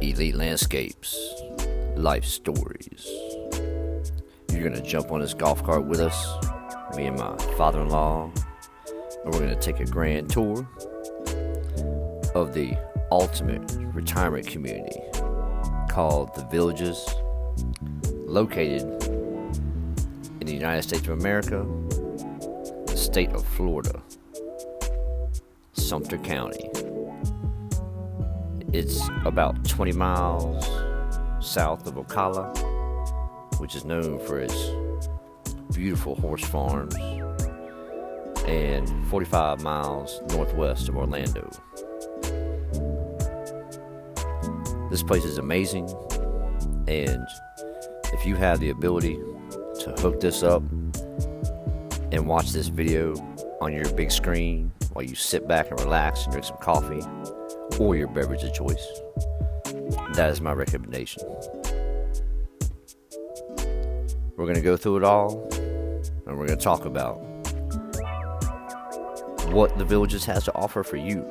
Elite landscapes, life stories. You're gonna jump on this golf cart with us, me and my father-in-law, and we're gonna take a grand tour of the ultimate retirement community called The Villages, located in the United States of America, the state of Florida, Sumter County. It's about 20 miles south of Ocala, which is known for its beautiful horse farms, and 45 miles northwest of Orlando. This place is amazing, and if you have the ability to hook this up and watch this video on your big screen while you sit back and relax and drink some coffee or your beverage of choice, that is my recommendation. We're going to go through it all, and we're going to talk about what the Villages has to offer for you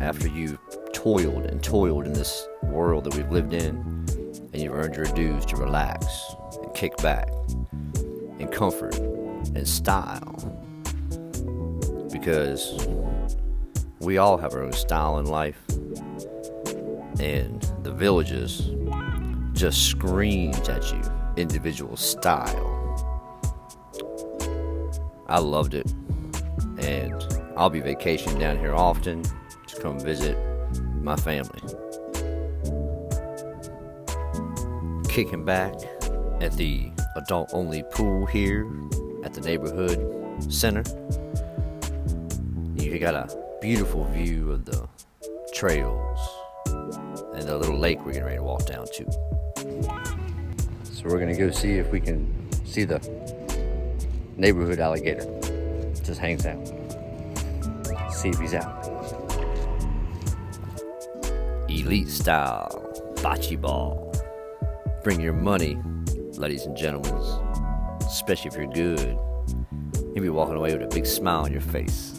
after you've toiled in this world that we've lived in, and you've earned your dues to relax and kick back in comfort and style, because we all have our own style in life, and the Villages just screams at you individual style. I loved it, and I'll be vacationing down here often to come visit my family. Kicking back at the adult-only pool here at the neighborhood center. You got a beautiful view of the trails and the little lake we're getting ready to walk down to. So we're gonna go see if we can see the neighborhood alligator. Just hangs out. See if he's out. Elite style bocce ball. Bring your money, ladies and gentlemen, especially if you're good. You'll be walking away with a big smile on your face.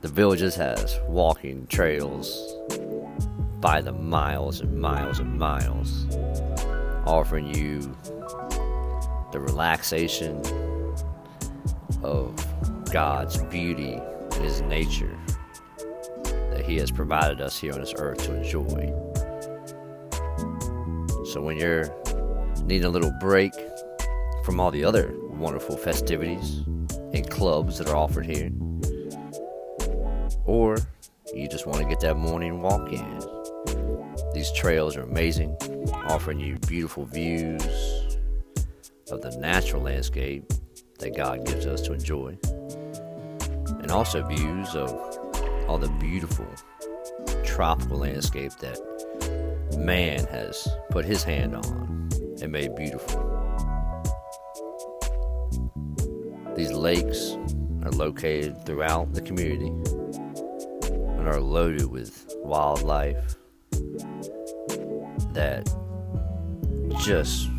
The Villages has walking trails by the miles and miles and miles, offering you the relaxation of God's beauty and His nature that He has provided us here on this earth to enjoy. So when you're needing a little break from all the other wonderful festivities and clubs that are offered here, or you just want to get that morning walk in, these trails are amazing, offering you beautiful views of the natural landscape that God gives us to enjoy, and also views of all the beautiful tropical landscape that man has put his hand on and made beautiful. These lakes are located throughout the community and are loaded with wildlife that just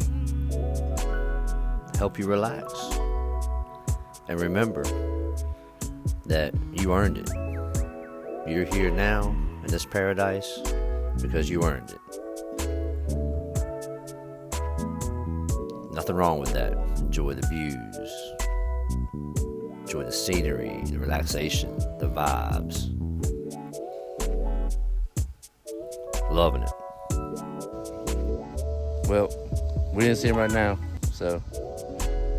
help you relax. And remember that you earned it. You're here now in this paradise because you earned it. Nothing wrong with that. Enjoy the views. Enjoy the scenery, the relaxation, the vibes. Loving it. Well, we didn't see him right now, so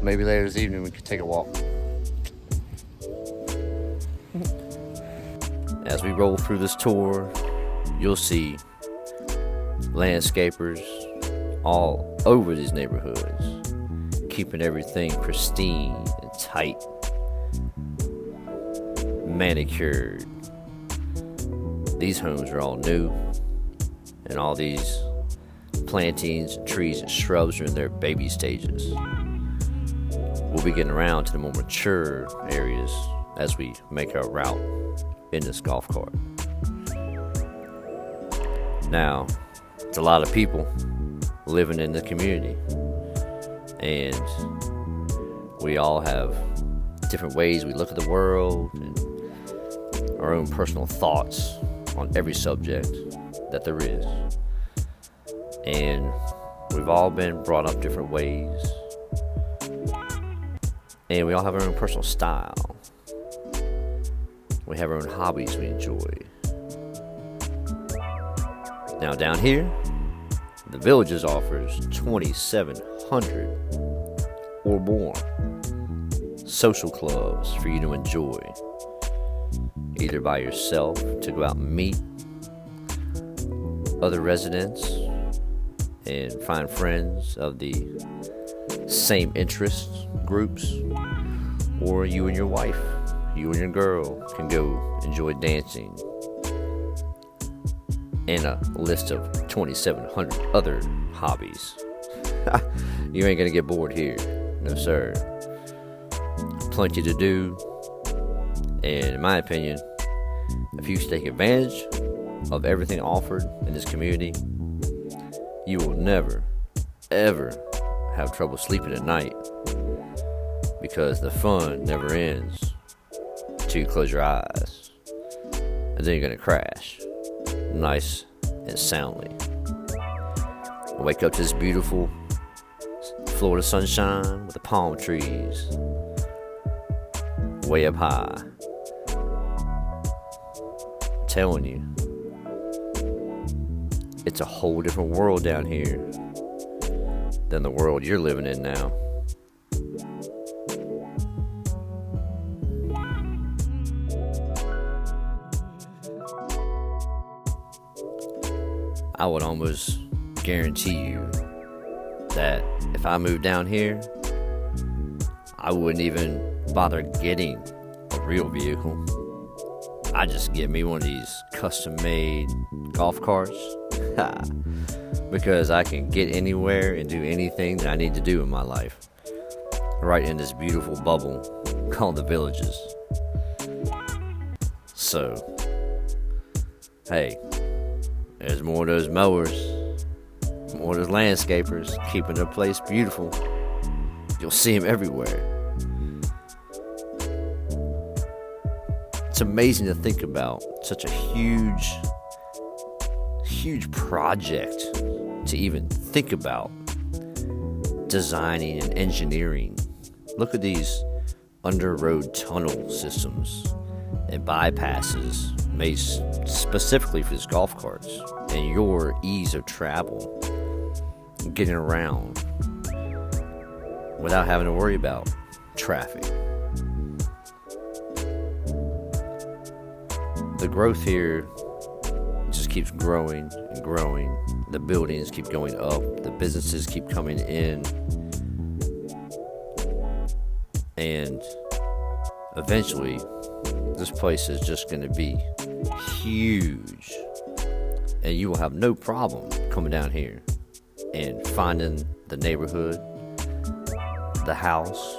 maybe later this evening we could take a walk. As we roll through this tour, you'll see landscapers all over these neighborhoods, keeping everything pristine and tight, manicured. These homes are all new, and all these plantings and trees and shrubs are in their baby stages. We'll be getting around to the more mature areas as we make our route in this golf cart. Now, it's a lot of people living in the community, and we all have different ways we look at the world and our own personal thoughts on every subject that there is. And we've all been brought up different ways. And we all have our own personal style. We have our own hobbies we enjoy. Now down here, the Villages offers 2,700 or more social clubs for you to enjoy, either by yourself to go out and meet other residents and find friends of the same interest groups, or you and your wife, you and your girl can go enjoy dancing, and a list of 2,700 other hobbies. You ain't gonna get bored here, no sir. Plenty to do, and in my opinion, if you take advantage of everything offered in this community, you will never, ever have trouble sleeping at night, because the fun never ends until you close your eyes, and then you're gonna crash nice and soundly. Wake up to this beautiful Florida sunshine with the palm trees way up high. I'm telling you, it's a whole different world down here than the world you're living in now. I would almost guarantee you that if I moved down here, I wouldn't even bother getting a real vehicle. I'd just get me one of these custom-made golf carts because I can get anywhere and do anything that I need to do in my life right in this beautiful bubble called the Villages. So, hey, there's more of those mowers, more of those landscapers keeping their place beautiful. You'll see them everywhere. It's amazing to think about such a huge project to even think about designing and engineering. Look at these under-road tunnel systems and bypasses made specifically for these golf carts and your ease of travel, getting around without having to worry about traffic. The growth here just keeps growing and growing. The buildings keep going up. The businesses keep coming in. And eventually, this place is just going to be huge. And you will have no problem coming down here and finding the neighborhood, the house,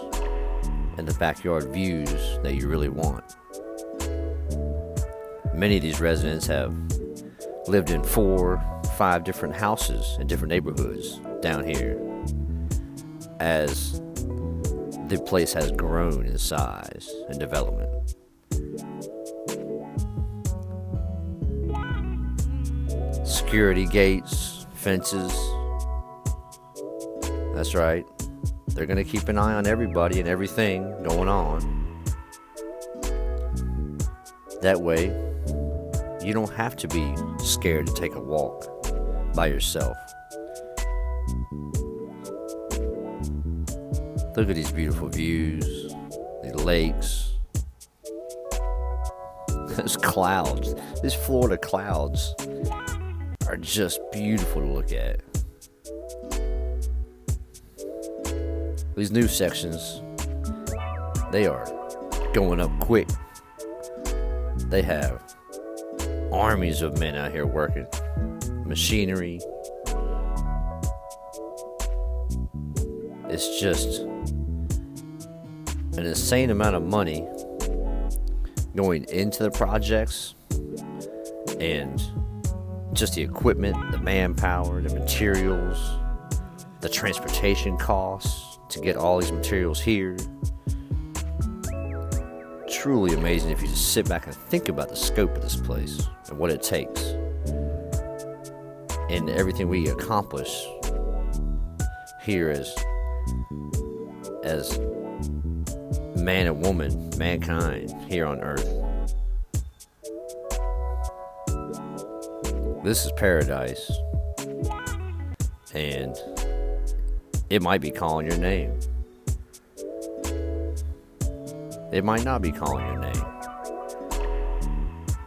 and the backyard views that you really want. Many of these residents have lived in 4, 5 different houses in different neighborhoods down here as the place has grown in size and development. Security gates, fences. That's right. They're going to keep an eye on everybody and everything going on. That way, you don't have to be scared to take a walk by yourself. Look at these beautiful views, the lakes, those clouds, these Florida clouds are just beautiful to look at. These new sections, they are going up quick. They have armies of men out here working, machinery. It's just an insane amount of money going into the projects, and just the equipment, the manpower, the materials, the transportation costs to get all these materials here. truly amazing if you just sit back and think about the scope of this place and what it takes and everything we accomplish here as man and woman, mankind here on earth. This is paradise, and it might be calling your name. It might not be calling your name,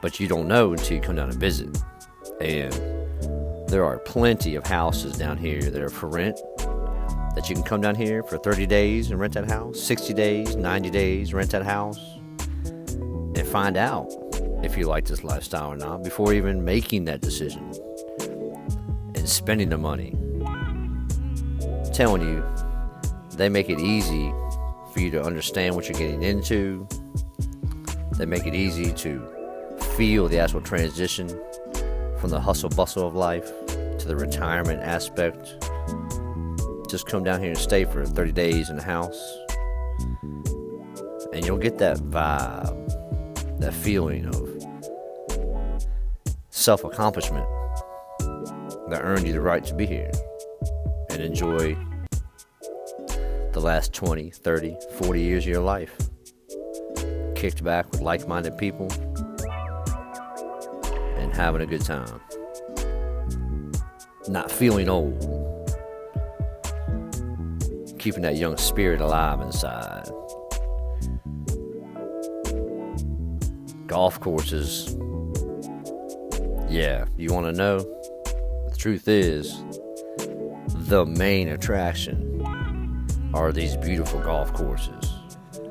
but you don't know until you come down and visit. And there are plenty of houses down here that are for rent, that you can come down here for 30 days and rent that house, 60 days, 90 days, rent that house, and find out if you like this lifestyle or not before even making that decision and spending the money. I'm telling you, they make it easy for you to understand what you're getting into. They make it easy to feel the actual transition from the hustle bustle of life to the retirement aspect. Just come down here and stay for 30 days in the house, and you'll get that vibe, that feeling of self-accomplishment that earned you the right to be here and enjoy the last 20, 30, 40 years of your life, kicked back with like-minded people and having a good time, not feeling old, keeping that young spirit alive inside. Golf courses, yeah, you want to know? The truth is, the main attraction are these beautiful golf courses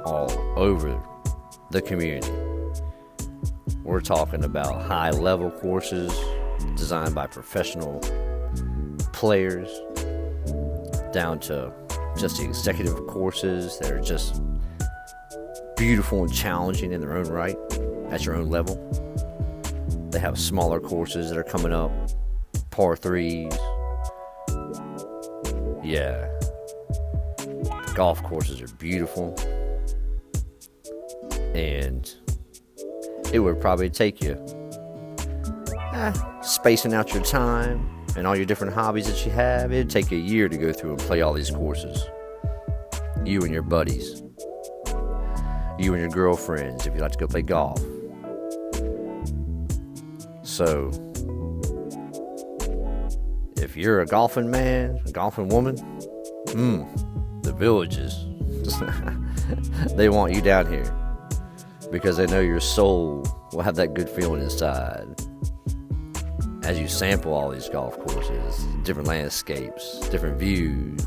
all over the community. We're talking about high-level courses designed by professional players, down to just the executive courses that are just beautiful and challenging in their own right, at your own level. They have smaller courses that are coming up, par 3s. Yeah, the golf courses are beautiful, and it would probably take you spacing out your time and all your different hobbies that you have. It'd take a year to go through and play all these courses. You and your buddies, you and your girlfriends, if you like to go play golf. So if you're a golfing man, a golfing woman, the Villages, they want you down here because they know your soul will have that good feeling inside as you sample all these golf courses, different landscapes, different views.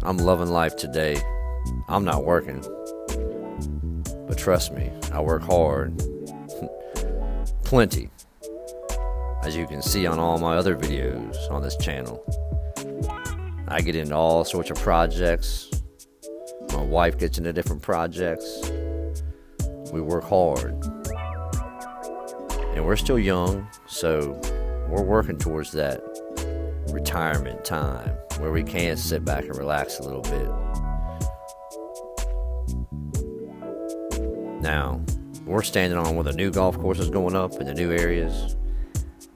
I'm loving life today. I'm not working, but trust me, I work hard. Plenty, as you can see on all my other videos on this channel. I get into all sorts of projects. My wife gets into different projects. We work hard, and we're still young, so we're working towards that retirement time where we can sit back and relax a little bit. Now, we're standing on where the new golf course is going up in the new areas,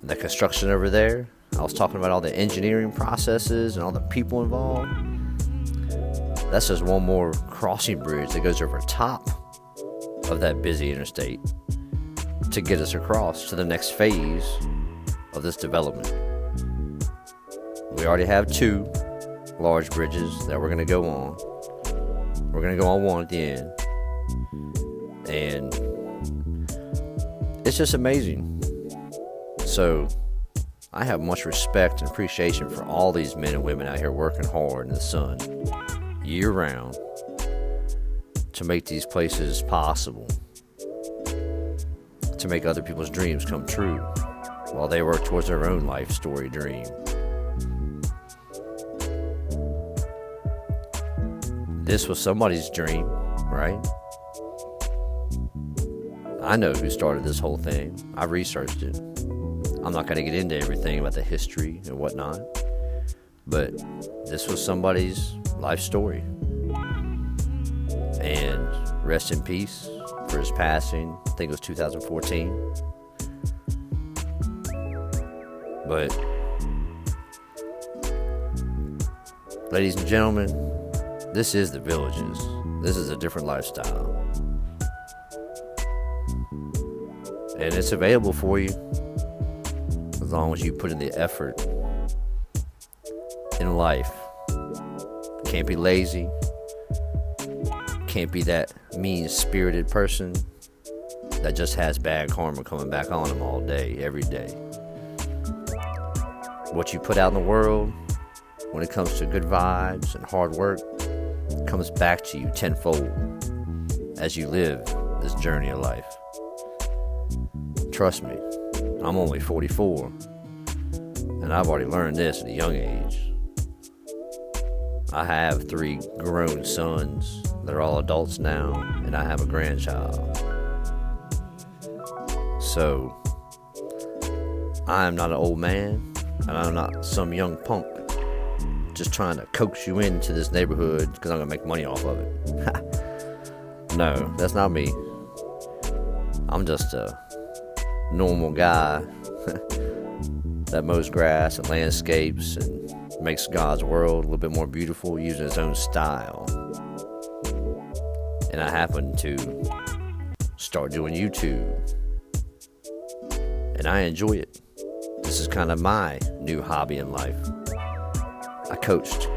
and the construction over there. I was talking about all the engineering processes and all the people involved. That's just one more crossing bridge that goes over top of that busy interstate to get us across to the next phase of this development. We already have 2 large bridges that we're going to go on. We're going to go on one at the end. And it's just amazing. So I have much respect and appreciation for all these men and women out here working hard in the sun year round to make these places possible, to make other people's dreams come true while they work towards their own life story dream. This was somebody's dream, right? I know who started this whole thing. I researched it. I'm not going to get into everything about the history and whatnot, but this was somebody's life story. And rest in peace for his passing. I think it was 2014. But, ladies and gentlemen, this is the Villages. This is a different lifestyle. And it's available for you as long as you put in the effort in life. Can't be lazy. Can't be that mean-spirited person that just has bad karma coming back on them all day, every day. What you put out in the world, when it comes to good vibes and hard work, comes back to you tenfold as you live this journey of life. Trust me, I'm only 44, and I've already learned this at a young age. I have 3 grown sons. They're all adults now, and I have a grandchild. So, I am not an old man, and I'm not some young punk just trying to coax you into this neighborhood because I'm going to make money off of it. No, that's not me. I'm just a normal guy that mows grass and landscapes and makes God's world a little bit more beautiful using his own style. And I happen to start doing YouTube, and I enjoy it. This is kind of my new hobby in life. I coached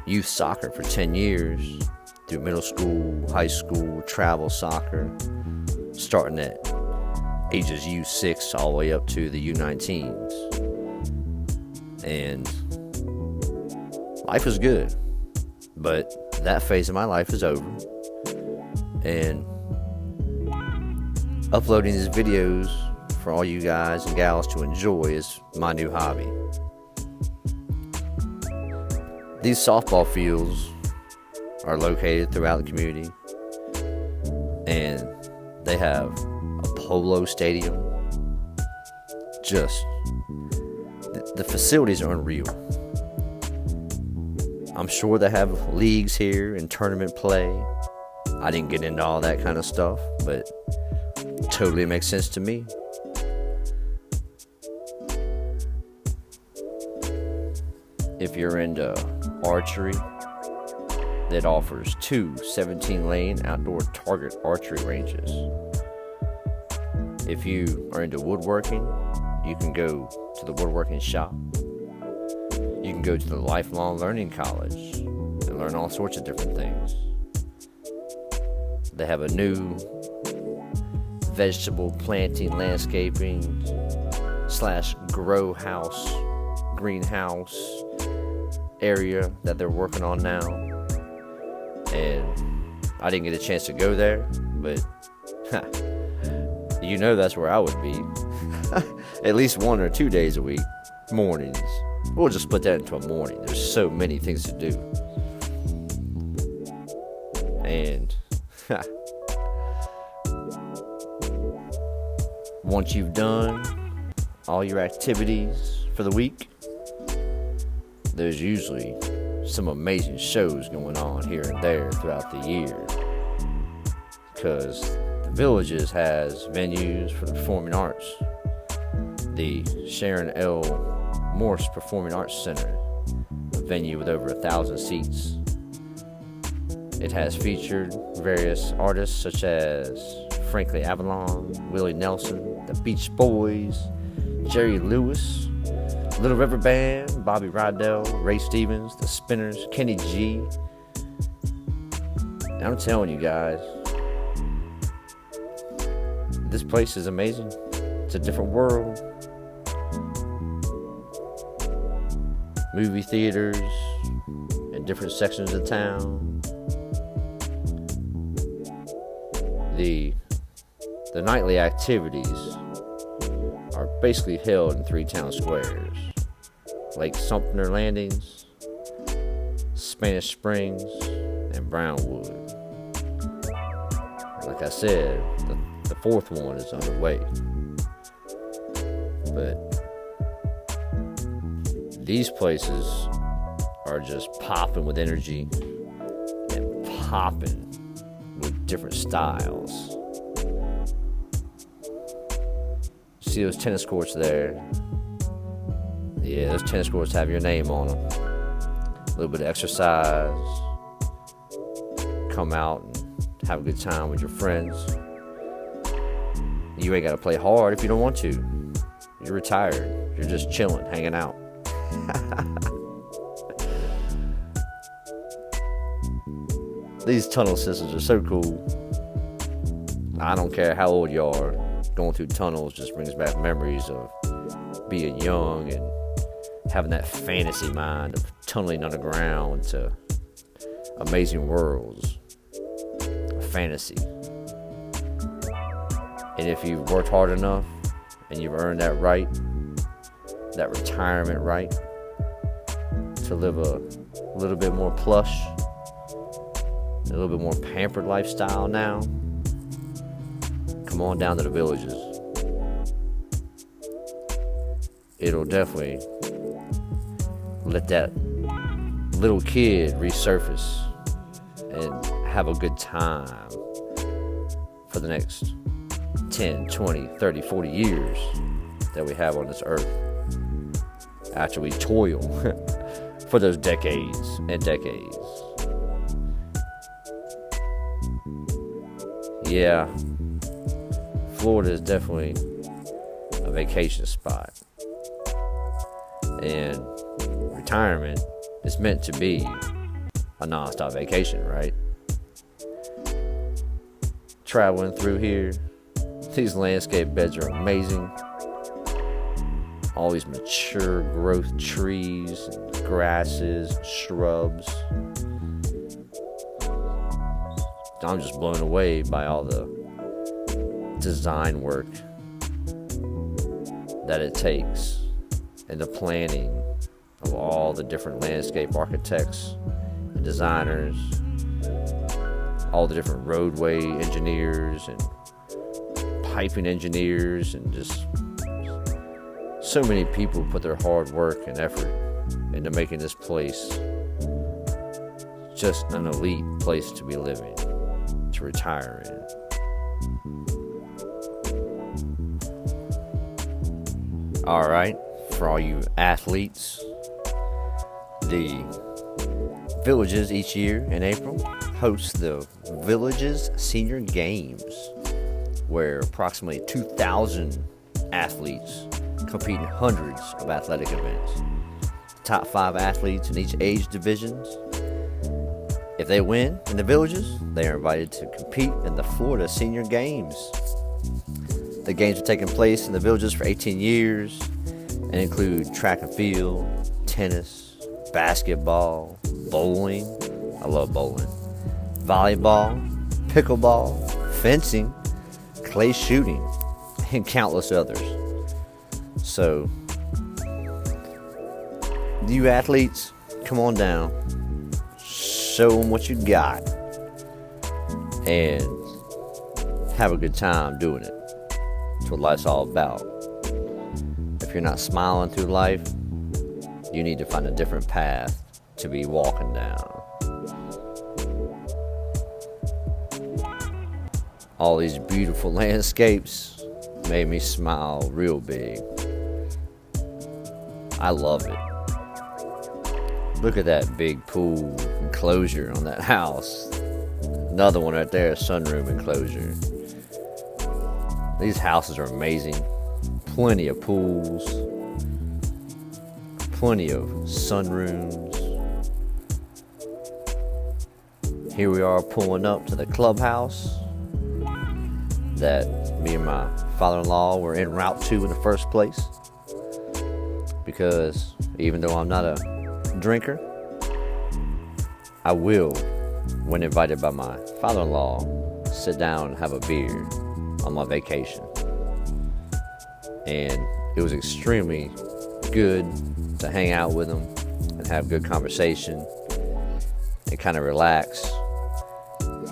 youth soccer for 10 years through middle school, high school, travel soccer, starting at ages U6 all the way up to the U19s. And life is good, but that phase of my life is over. And uploading these videos for all you guys and gals to enjoy is my new hobby. These softball fields are located throughout the community, and they have a polo stadium. Just the facilities are unreal. I'm sure they have leagues here and tournament play. I didn't get into all that kind of stuff, but it totally makes sense to me. If you're into archery, that offers 2 17-lane outdoor target archery ranges. If you are into woodworking, you can go to the woodworking shop. You can go to the Lifelong Learning College and learn all sorts of different things. They have a new vegetable planting, landscaping / grow house, greenhouse area that they're working on now. And I didn't get a chance to go there, but you know that's where I would be. At least 1 or 2 days a week, mornings. We'll just split that into a morning. There's so many things to do. And once you've done all your activities for the week, there's usually some amazing shows going on here and there throughout the year, because the Villages has venues for the performing arts. The Sharon Morse Performing Arts Center, a venue with over 1,000 seats. It has featured various artists such as Frankie Avalon, Willie Nelson, the Beach Boys, Jerry Lewis, Little River Band, Bobby Rydell, Ray Stevens, The Spinners, Kenny G. And I'm telling you guys, this place is amazing. It's a different world. Movie theaters in different sections of town. The nightly activities are basically held in 3 town squares: Lake Sumter Landings, Spanish Springs, and Brownwood. Like I said, the 4th one is underway. But these places are just popping with energy and popping with different styles. See those tennis courts there? Yeah, those tennis courts have your name on them. A little bit of exercise. Come out and have a good time with your friends. You ain't got to play hard if you don't want to. You're retired. You're just chilling, hanging out. These tunnel systems are so cool. I don't care how old you are. Going through tunnels just brings back memories of being young and having that fantasy mind of tunneling underground to amazing worlds of fantasy. And if you've worked hard enough and you've earned that right, that retirement right, to live a little bit more plush, a little bit more pampered lifestyle now, come on down to the Villages. It'll definitely let that little kid resurface and have a good time for the next 10, 20, 30, 40 years that we have on this earth after we toil for those decades and decades. Yeah, Florida is definitely a vacation spot. And retirement is meant to be a non-stop vacation, right? Traveling through here, these landscape beds are amazing. All these mature growth trees, and grasses, and shrubs. I'm just blown away by all the design work that it takes and the planning of all the different landscape architects and designers, all the different roadway engineers and piping engineers, and just so many people put their hard work and effort into making this place just an elite place to be living, to retire in. All right, for all you athletes, the Villages each year in April host the Villages Senior Games, where approximately 2,000 athletes compete in hundreds of athletic events. Top 5 athletes in each age divisions. If they win in the Villages, they are invited to compete in the Florida Senior Games. The games have taken place in the Villages for 18 years and include track and field, tennis, basketball, bowling, I love bowling, volleyball, pickleball, fencing, clay shooting, and countless others. So, you athletes, come on down, show them what you got, and have a good time doing it. That's what life's all about. If you're not smiling through life, you need to find a different path to be walking down. All these beautiful landscapes made me smile real big. I love it. Look at that big pool enclosure on that house. Another one right there, a sunroom enclosure. These houses are amazing. Plenty of pools. Plenty of sunrooms. Here we are pulling up to the clubhouse that me and my father-in-law were en route to in the first place. Because even though I'm not a drinker, I will, when invited by my father-in-law, sit down and have a beer on my vacation. And it was extremely good to hang out with him and have good conversation and kind of relax,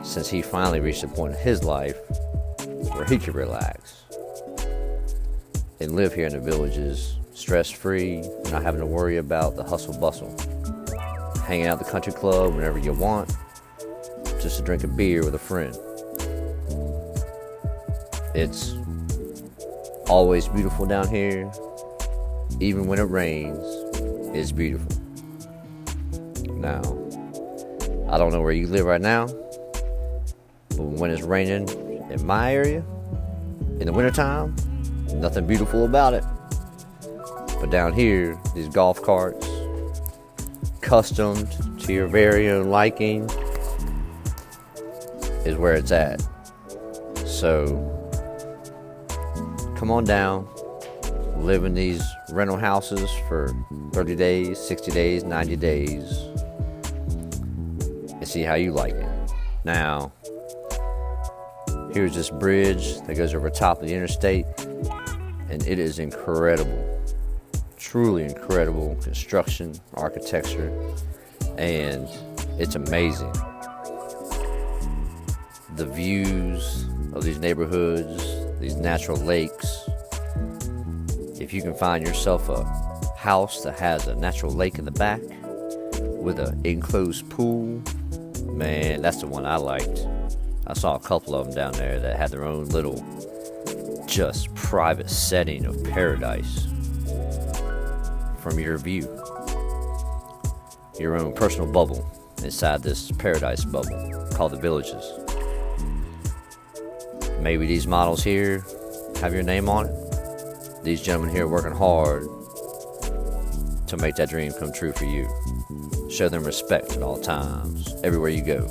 since he finally reached a point in his life where he could relax and live here in the Villages stress-free, not having to worry about the hustle bustle. hanging out at the country club whenever you want, just to drink a beer with a friend. It's always beautiful down here. Even when it rains, it's beautiful. Now, I don't know where you live right now, but when it's raining in my area, in the wintertime, nothing beautiful about it. But down here, these golf carts, custom to your very own liking, is where it's at. So, come on down, live in these rental houses for 30 days, 60 days, 90 days, and see how you like it. Now, here's this bridge that goes over top of the interstate, and it is incredible. Truly incredible construction, architecture, and it's amazing. The views of these neighborhoods, these natural lakes. If you can find yourself a house that has a natural lake in the back with an enclosed pool, man, that's the one I liked. I saw a couple of them down there that had their own little just private setting of paradise from your view. Your own personal bubble inside this paradise bubble called the Villages. Maybe these models here have your name on it. These gentlemen here are working hard to make that dream come true for you. Show them respect at all times, everywhere you go.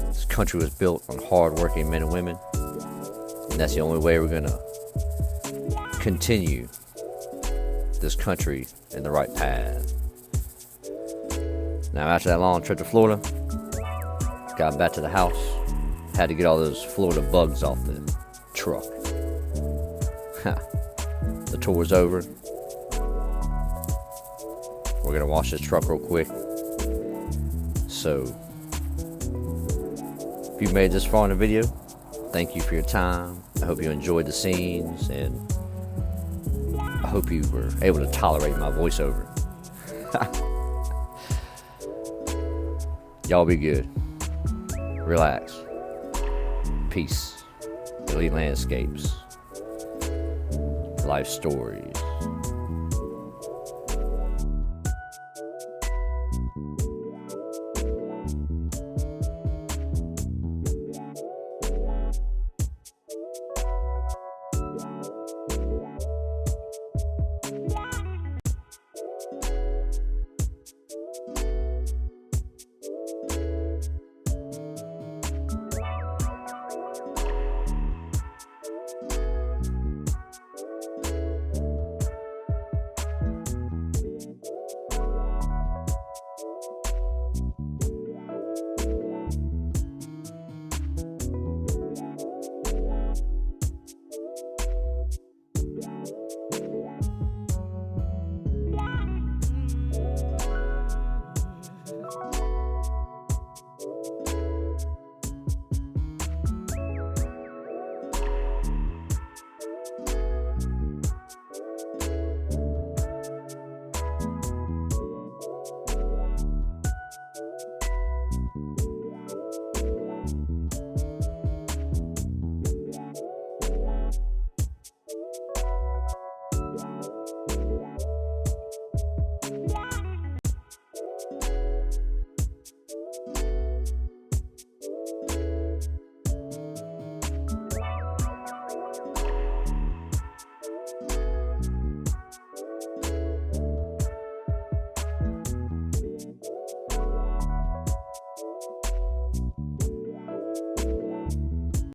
This country was built on hard-working men and women, and that's the only way we're gonna continue this country in the right path. Now, after that long trip to Florida, got back to the house, had to get all those Florida bugs off the truck. The tour's over. We're gonna wash this truck real quick. So, if you've made this far in the video, thank you for your time. I hope you enjoyed the scenes, and I hope you were able to tolerate my voiceover. Y'all be good. Relax. Peace. Elite Landscapes. Life Stories.